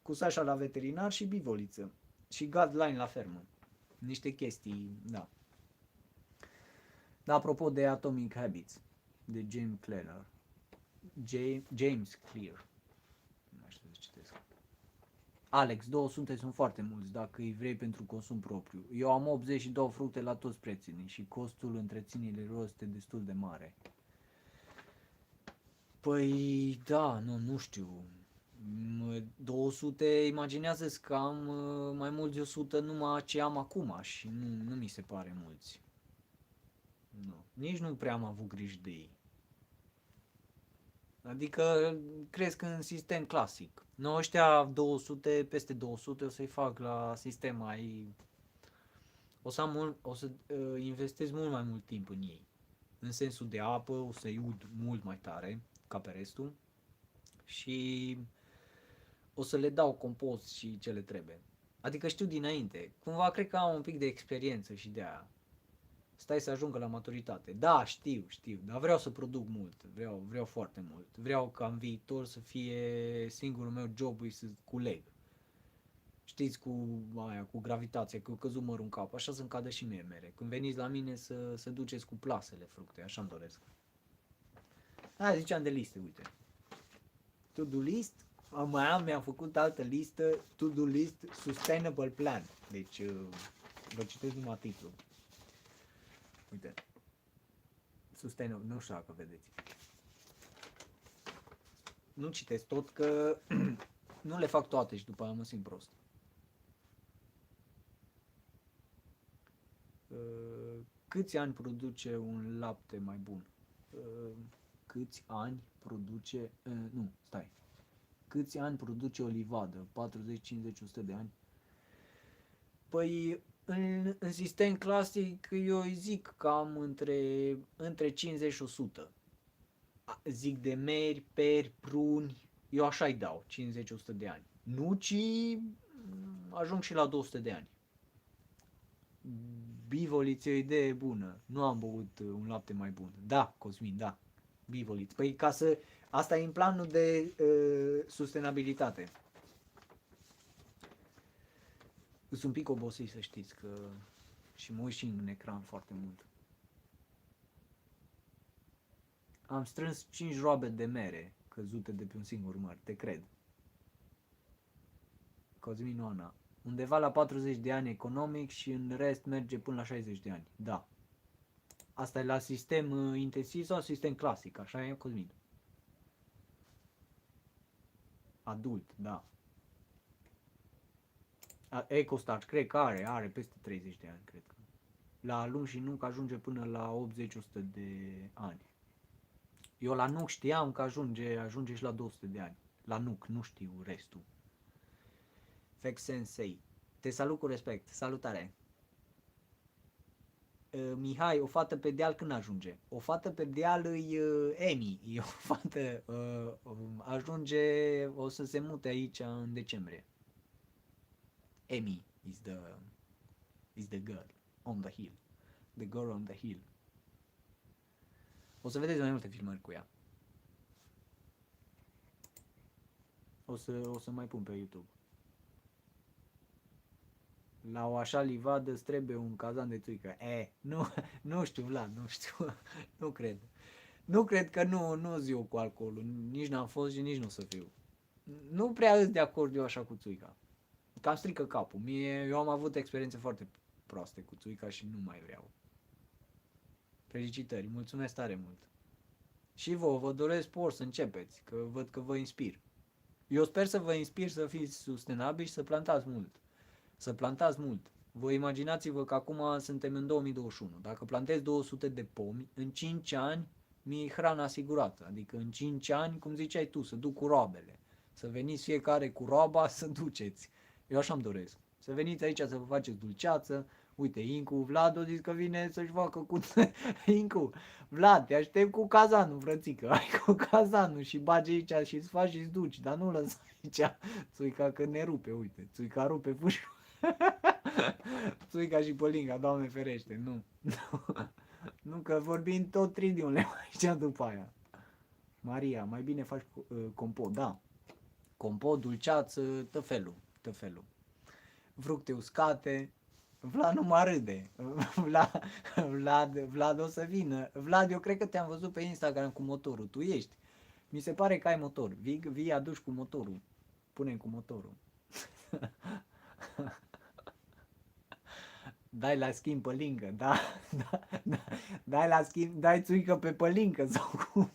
Cu Sasha la veterinar și bivoliță. Și guideline la fermă. Niște chestii, da. Dar apropo de Atomic Habits, de James Clear. James Clear. Nu știu să citesc. Alex, 200 sunt foarte mulți dacă îi vrei pentru consum propriu. Eu am 82 fructe la toți preții și costul întreținerii lor este destul de mare. Păi da, nu știu. 200, imaginează-ți că am mai mulți de 100 numai ce am acum și nu mi se pare mulți. Nu. Nici nu prea am avut grijă de ei. Adică cresc în sistem clasic. Noi ăștia 200, peste 200 o să-i fac la sistem mai... O să investesc mult mai mult timp în ei. În sensul de apă, o să-i ud mult mai tare ca pe restul. Și o să le dau compost și ce le trebuie. Adică știu dinainte. Cumva cred că am un pic de experiență și de aia. Stai să ajungă la maturitate. Da, știu, dar vreau să produc mult. Vreau foarte mult. Vreau ca în viitor să fie singurul meu job să culeg. Știți, cu gravitația, că căzut mărul în cap. Așa să-mi cadă și mie mere. Când veniți la mine să duceți cu plasele fructe. Așa-mi doresc. Ziceam de liste, uite. To-do list. Mi-am făcut altă listă. To-do list Sustainable Plan. Deci, vă citesc numai titlul. Uite. Sustainable, nu știu dacă vedeți. Nu citesc tot că nu le fac toate și după aia mă simt prost. Câți ani produce un lapte mai bun? Câți ani produce... Câți ani produce o livadă? 40, 50, 100 de ani? Păi, în sistem clasic, eu îi zic cam între 50 și 100. Zic de meri, peri, pruni, eu așa îi dau, 50-100 de ani. Nucii ajung și la 200 de ani. Bivoliți e o idee bună. Nu am băut un lapte mai bun. Da, Cosmin, da. Bivoliți. Păi asta e în planul de sustenabilitate. Sunt un pic obosit, să știți, că și mă uit și în ecran foarte mult. Am strâns 5 roabe de mere căzute de pe un singur măr, te cred. Cosmin Oana. Undeva la 40 de ani economic și în rest merge până la 60 de ani. Da. Asta e la sistem intensiv sau sistem clasic, așa e, Cosmin? Adult, da. EcoStar, cred că are peste 30 de ani, cred că. La lung și nuc ajunge până la 80-100 de ani. Eu la nuc știam că ajunge și la 200 de ani. La nuc, nu știu restul. Fex Sensei. Te salut cu respect. Salutare. Mihai, o fată pe deal când ajunge? O fată pe deal e Emi. E o fată ajunge, o să se mute aici în decembrie. Emi is the girl on the hill. The girl on the hill. O să vedeți mai multe filmări cu ea. O să mai pun pe YouTube. La o așa livadă îți trebuie un cazan de țuică. Nu știu, Vlad, nu știu. Nu cred. Nu cred că nu zi eu cu alcoolul. Nici n-am fost și nici nu o să fiu. Nu prea îs de acord eu așa cu țuica. Cam strică capul. Eu am avut experiențe foarte proaste cu țuica și nu mai vreau. Felicitări, mulțumesc tare mult. Și vă doresc spor să începeți, că văd că vă inspir. Eu sper să vă inspir să fiți sustenabili și să plantați mult. Să plantați mult. Vă imaginați-vă că acum suntem în 2021. Dacă plantezi 200 de pomi, în 5 ani mi-e hrana asigurată. Adică în 5 ani, cum ziceai tu, să duc cu roabele. Să veniți fiecare cu roaba să duceți. Eu așa îmi doresc. Să veniți aici să vă faceți dulceață. Uite, Incu, Vlad o zis că vine să-și facă cu... Incu, Vlad, te aștept cu cazanul, frățică. Ai cu cazanul și bagi aici și îți faci și-ți duci. Dar nu lăsa aici țuica că ne rupe, uite. Țuica rupe fâșul. Țuica și pălinga, Doamne ferește, nu. Nu, că vorbim tot tridiunle aici după aia. Maria, mai bine faci compot, da. Compot, dulceață, tăfelul. Fructe uscate. Vlad nu mă râde. Vlad o să vină. Vlad, eu cred că te-am văzut pe Instagram cu motorul. Tu ești. Mi se pare că ai motor. Vii aduci cu motorul. Punem cu motorul. Dai la schimb pălincă, da. Dai la schimb, dai țuică pe pălincă sau cum?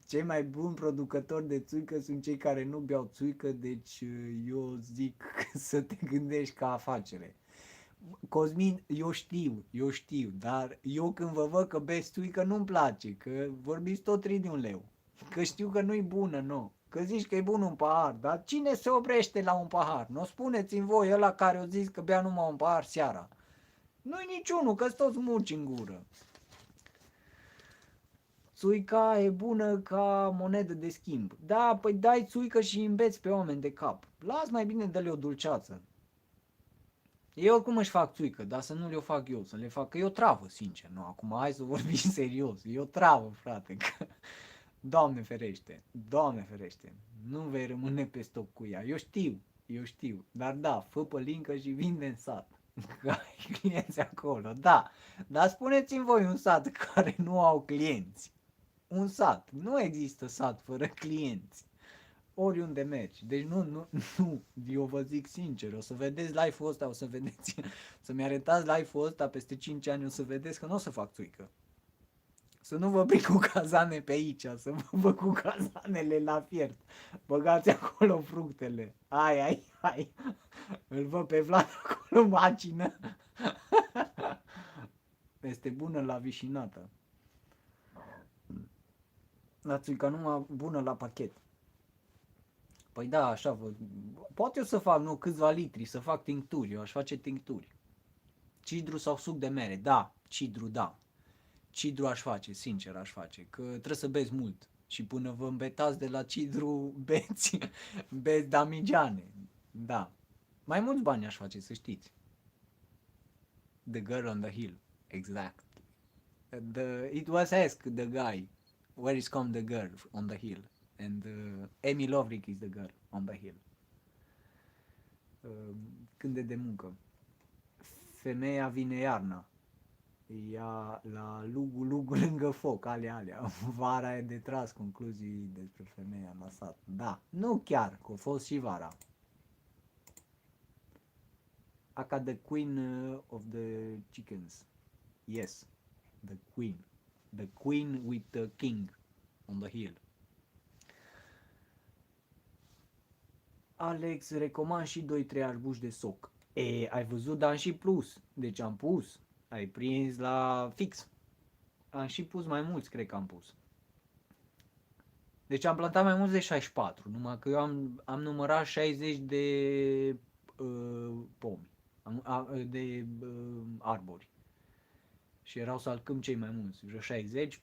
Cei mai buni producători de țuică sunt cei care nu beau țuică, deci eu zic să te gândești ca afacere. Cosmin, eu știu, dar eu când vă văd că beți țuică nu-mi place, că vorbiți tot de un leu, că știu că nu-i bună, nu. Că zici că e bun un pahar, dar cine se oprește la un pahar? Nu spuneți-mi voi, ăla care o zis că bea numai un pahar seara. Nu-i niciunul, că-s toți mulci în gură. Țuica e bună ca monedă de schimb. Da, păi dai țuică și îmbeți pe oameni de cap. Las mai bine dă-le o dulceață. Ei oricum își fac țuică, dar să nu le-o fac eu, să le fac, că eu travă, sincer, nu, acum hai să vorbim serios, eu travă, frate, că... Doamne ferește, nu vei rămâne pe stoc cu ea, eu știu, dar da, fă pălincă și vinde în sat, că ai clienți acolo, da, dar spuneți-mi voi un sat care nu au clienți, un sat, nu există sat fără clienți, oriunde mergi, deci nu, eu vă zic sincer, o să vedeți live-ul ăsta, o să vedeți, să-mi arătați live-ul ăsta peste 5 ani, o să vedeți că nu o să fac țuică. Să nu vă prind cu cazane pe aici, să vă cu cazanele la fiert. Băgați acolo fructele. Hai. Îl văd pe Vlad acolo macină. Este bună la vișinată. La țuica numai bună la pachet. Păi da, așa vă... Poate eu să fac, câțiva litri, să fac tincturi. Eu aș face tincturi. Cidru sau suc de mere. Da, cidru, da. Cidru aș face, sincer aș face, că trebuie să beți mult și până vă îmbetați de la cidru beți damigiane, da. Mai mulți bani aș face, să știți. The Girl on the Hill, exact. It was asked the guy, where is come the girl on the hill? And Amy Loverick is the girl on the hill. Când de muncă. Femeia vine iarna. Ea la lugu lângă foc, alea. Vara e de tras concluzii despre femeia la sat. Da, nu chiar, că a fost și vara. Aka the queen of the chickens. Yes, the queen. The queen with the king on the hill. Alex, recomand și 2-3 arbuși de soc. Ai văzut, dar am și plus. Deci am pus. Ai prins la fix. Am și pus mai mulți, cred că am pus. Deci am plantat mai mulți de 64, numai că eu am numărat 60 de pomi, de arbori. Și erau să alcăm cei mai mulți, vreo 60,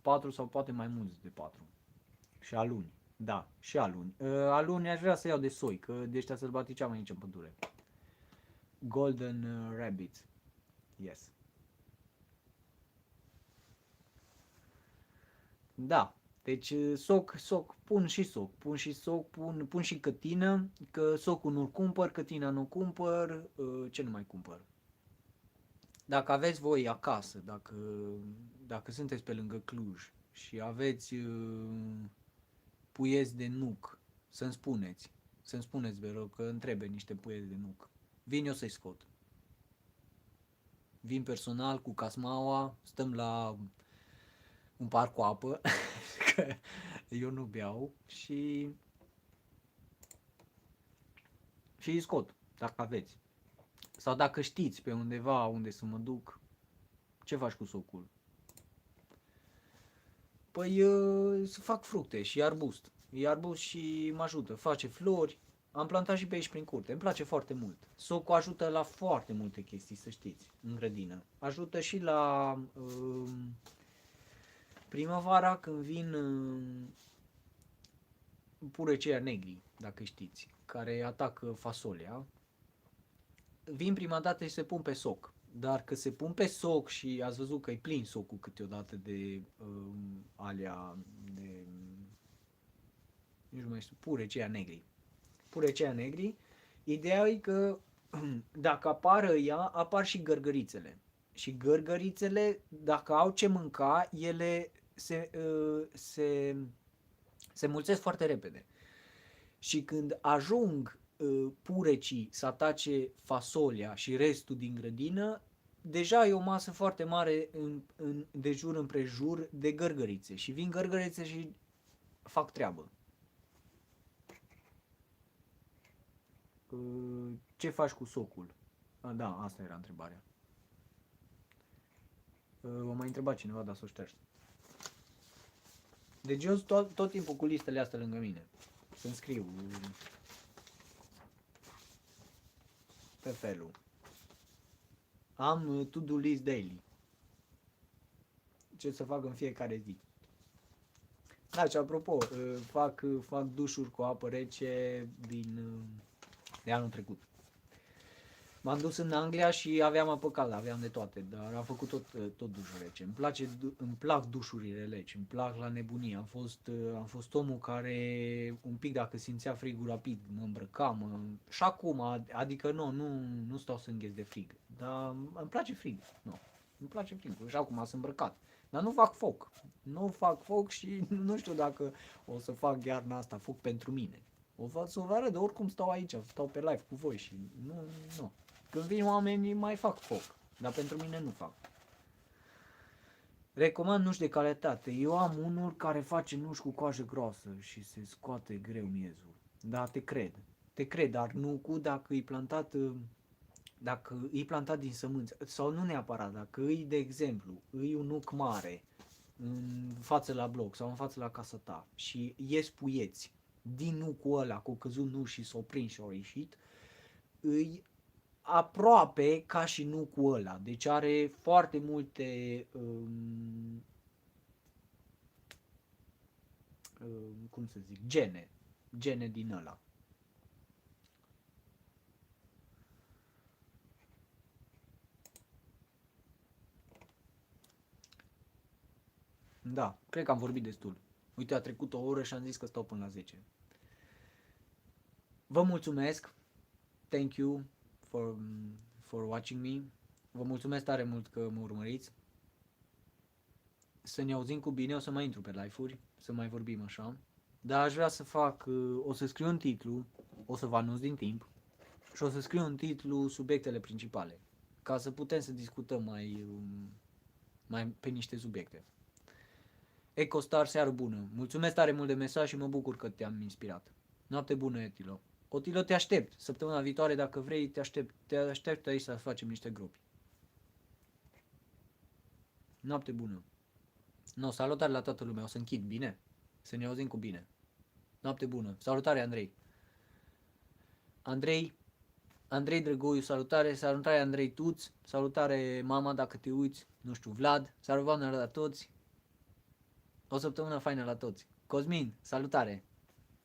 4 sau poate mai mulți de 4. Și aluni, da, și aluni. Aluni aș vrea să iau de soi, că de ăștia sălbatici am aici în pădure. Golden rabbits, yes. Da, deci soc, pun și cătină, că socul nu-l cumpăr, cătina nu cumpăr, ce nu mai cumpăr? Dacă aveți voi acasă, dacă sunteți pe lângă Cluj și aveți puieți de nuc, să-mi spuneți, vă rog, că îmi trebuie niște puieți de nuc. Vin eu să-i scot. Vin personal cu casmaua, stăm la un par cu apă, că eu nu beau și îi scot, dacă aveți. Sau dacă știți pe undeva unde să mă duc, ce faci cu socul? Păi să fac fructe și arbust. E arbust și mă ajută, face flori. Am plantat și pe aici prin curte, îmi place foarte mult. Socul ajută la foarte multe chestii, să știți, în grădină. Ajută și la primăvara, când vin purecei negri, dacă știți, care atacă fasolea. Vin prima dată și se pun pe soc. Dar că se pun pe soc și ați văzut că e plin socul câteodată de alea de, nici nu mai știu, purecea negri. Ideea e că dacă apară ea, apar și gărgărițele. Și gărgărițele, dacă au ce mânca, ele se mulțesc foarte repede. Și când ajung purecii să atace fasolea și restul din grădină, deja e o masă foarte mare de jur împrejur de gărgărițe. Și vin gărgărițe și fac treabă. Ce faci cu socul? Da, asta era întrebarea. O mai întreba cineva, dar s-o șterg. Deci eu tot timpul cu listele astea lângă mine. Să-mi scriu pe felul. Am to-do list daily. Ce să fac în fiecare zi. Da, și apropo, fac dușuri cu apă rece de anul trecut. M-am dus în Anglia și aveam apă caldă, aveam de toate, dar am făcut tot dușuri rece. Îmi plac dușurile reci, îmi plac la nebunie. Am fost omul care un pic dacă simțea frigul rapid, mă îmbrăcam. Și acum, adică nu stau să îngheț de frig, dar îmi place frig. Îmi place frigul și acum sunt îmbrăcat. Dar nu fac foc. Nu fac foc și nu știu dacă o să fac iarna asta foc pentru mine. O să vă arăt, oricum stau aici, stau pe live cu voi și nu. Când vin oamenii mai fac foc, dar pentru mine nu fac. Recomand nuși de calitate. Eu am unul care face nuși cu coajă groasă și se scoate greu miezul. Da, te cred, dar nucul dacă e plantat din sămânță, sau nu neapărat, dacă e, de exemplu, e un nuc mare în față la bloc sau în față la casa ta și ies puieți din nucul ăla, cu căzut nu și s-o prins și au ieșit, îi aproape ca și nucul ăla. Deci are foarte multe cum să zic, gene din ăla. Da, cred că am vorbit destul. Uite, a trecut o oră și am zis că stau până la 10. Vă mulțumesc. Thank you for watching me. Vă mulțumesc tare mult că mă urmăriți. Să ne auzim cu bine, o să mai intru pe live-uri, să mai vorbim așa. Dar aș vrea să fac, o să scriu un titlu, o să vă anunț din timp și o să scriu un titlu subiectele principale, ca să putem să discutăm mai pe niște subiecte. Ecostar, seară bună. Mulțumesc tare mult de mesaj și mă bucur că te-am inspirat. Noapte bună, Etilo. Otilo, te aștept. Săptămâna viitoare, dacă vrei, te aștept aici să facem niște gropi. Noapte bună. No, salutare la toată lumea. O să închid, bine? Să ne auzim cu bine. Noapte bună. Salutare, Andrei. Andrei Drăgoiu, salutare Andrei Tuț, salutare mama dacă te uiți, nu știu, Vlad, salutare la toți, o săptămână faină la toți. Cosmin, salutare.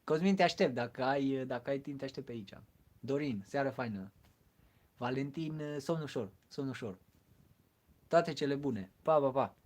Cosmin, te aștept, dacă ai timp, te aștept pe aici. Dorin, seară faină. Valentin, somn ușor. Toate cele bune. Pa, pa, pa.